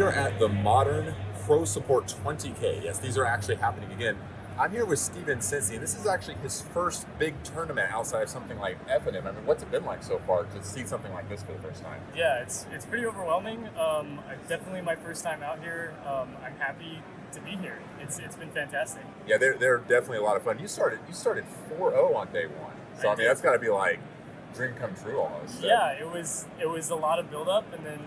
are at the Modern Pro Support 20K. Yes, these are actually happening again. I'm here with Steven Sensi, and this is actually his first big tournament outside of something like F&M. I mean, what's it been like so far to see something like this for the first time? Yeah, it's pretty overwhelming. Definitely my first time out here. I'm happy to be here. It's been fantastic. Yeah, they're definitely a lot of fun. You started 4-0 on day one, so I mean that's got to be like dream come true almost. So. Yeah, it was a lot of build up, and then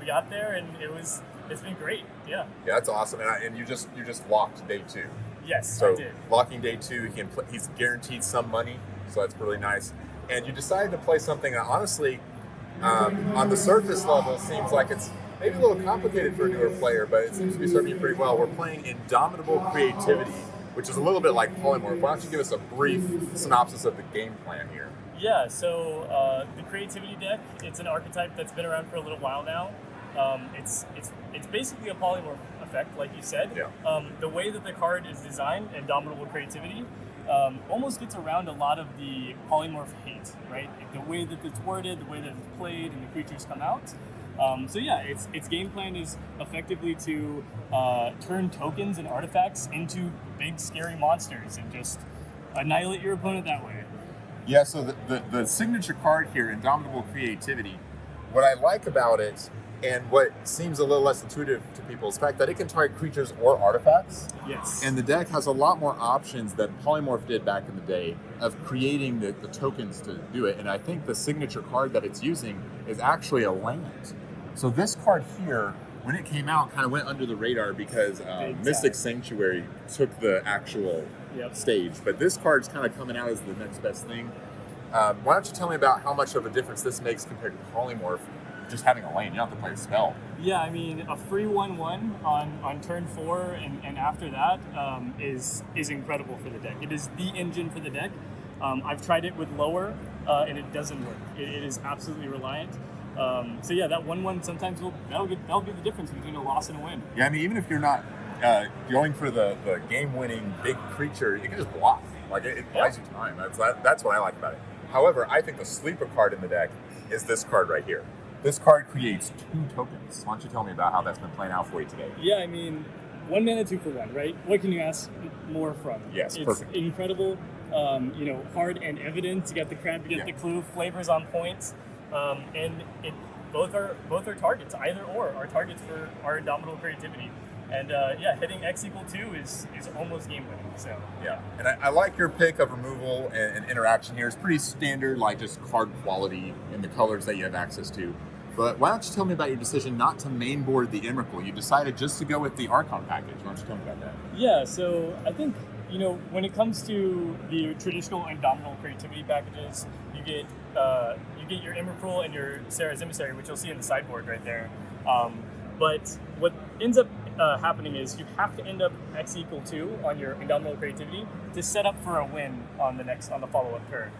we got there, and it's been great. Yeah. Yeah, that's awesome. And you just locked day 2. Yes, so I did. Locking day 2, he's guaranteed some money, so that's really nice. And you decided to play something that honestly, on the surface level, seems like it's maybe a little complicated for a newer player, but it seems to be serving you pretty well. We're playing Indomitable Creativity, which is a little bit like Polymorph. Why don't you give us a brief synopsis of the game plan here? Yeah, so the Creativity deck, it's an archetype that's been around for a little while now. It's basically a polymorph effect, like you said. Yeah. The way that the card is designed, Indomitable Creativity, almost gets around a lot of the polymorph hate, right? The way that it's worded, the way that it's played, and the creatures come out. So yeah, its game plan is effectively to turn tokens and artifacts into big scary monsters and just annihilate your opponent that way. Yeah, so the signature card here, Indomitable Creativity, what I like about it and what seems a little less intuitive to people is the fact that it can target creatures or artifacts. Yes. And the deck has a lot more options than Polymorph did back in the day of creating the tokens to do it. And I think the signature card that it's using is actually a land. So this card here, when it came out, kind of went under the radar because Mystic Sanctuary took the actual stage. But this card's kind of coming out as the next best thing. Why don't you tell me about how much of a difference this makes compared to Polymorph? Just having a lane, you don't have to play a spell. Yeah, I mean, a free 1/1 on turn 4 and after that is incredible for the deck. It is the engine for the deck. I've tried it with lower, and it doesn't work. It is absolutely reliant. So yeah, that 1/1 sometimes that'll be the difference between a loss and a win. Yeah, I mean, even if you're not going for the game-winning big creature, you can just block. Like it buys you time. That's what I like about it. However, I think the sleeper card in the deck is this card right here. This card creates 2 tokens. Why don't you tell me about how that's been playing out for you today? Yeah, I mean, 1 mana, 2 for 1, right? What can you ask more from? Yes, it's perfect. Incredible. Hard and evident. You got the crab, you get the clue. Flavors on point, and both are targets. Either or are targets for our Indomitable Creativity. And hitting X = 2 is almost game winning. So yeah, and I like your pick of removal and interaction here. It's pretty standard, like just card quality and the colors that you have access to. But why don't you tell me about your decision not to mainboard the Emrakul? You decided just to go with the Archon package. Why don't you tell me about that? Yeah, so I think, when it comes to the traditional Indomitable Creativity packages, you get your Emrakul and your Sarah's Emissary, which you'll see in the sideboard right there. But what ends up happening is you have to end up X = 2 on your Indomitable Creativity to set up for a win on the follow-up turn.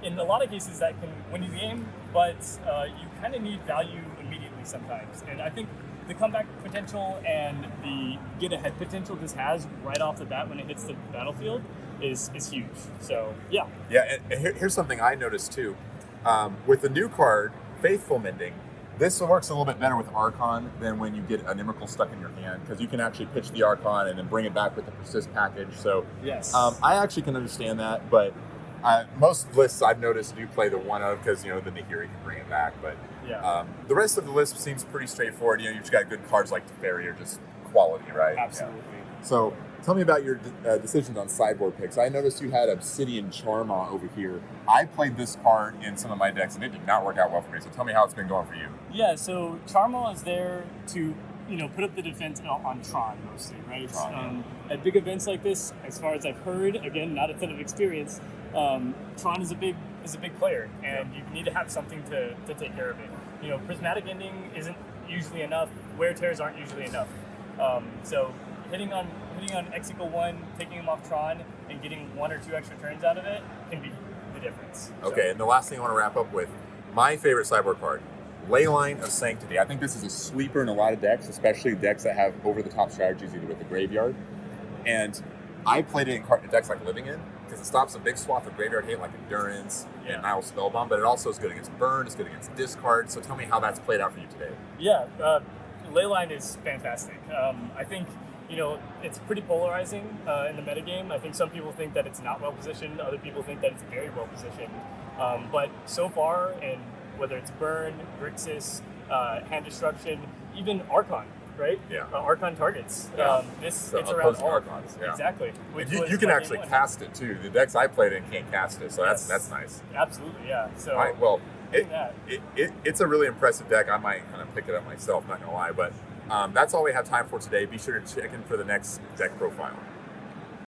In a lot of cases, that can win you the game, but you kind of need value immediately sometimes. And I think the comeback potential and the get-ahead potential this has right off the bat when it hits the battlefield is huge. So, yeah. Yeah, and here's something I noticed, too. With the new card, Faithful Mending, this works a little bit better with Archon than when you get an Emrakul stuck in your hand, because you can actually pitch the Archon and then bring it back with the Persist package. So, yes. I actually can understand that, but most lists I've noticed do play the 1/of because, the Nahiri can bring it back. But the rest of the list seems pretty straightforward. You've just got good cards like Teferi are just quality, right? Absolutely. Yeah. So tell me about your decisions on Cyborg Picks. I noticed you had Obsidian Charma over here. I played this card in some of my decks, and it did not work out well for me. So tell me how it's been going for you. Yeah, so Charma is there to put up the defense on Tron mostly, right? Tron, at big events like this, as far as I've heard, again, not a ton of experience, Tron is a big player, and you need to have something to take care of it. Prismatic Ending isn't usually enough. Wear Tears aren't usually enough. So hitting on X = 1, taking him off Tron, and getting 1 or 2 extra turns out of it can be the difference. Okay, and the last thing I want to wrap up with, my favorite Cyborg card, Leyline of Sanctity. I think this is a sweeper in a lot of decks, especially decks that have over-the-top strategies either with the graveyard. And I played it in decks like Living In, because it stops a big swath of graveyard hate like Endurance and Nile Spellbomb, but it also is good against Burn, it's good against Discard. So tell me how that's played out for you today. Yeah, Leyline is fantastic. I think, it's pretty polarizing in the metagame. I think some people think that it's not well positioned. Other people think that it's very well positioned. But so far, and whether it's Burn, Grixis, Hand Destruction, even Archon, right? Yeah. Archon targets. Yeah. It's around all. Archons, yeah. Exactly. You can actually cast it too. The decks I played in can't cast it, so that's nice. Absolutely, yeah. So all right, well, it's a really impressive deck. I might kind of pick it up myself, not gonna lie, but that's all we have time for today. Be sure to check in for the next deck profile.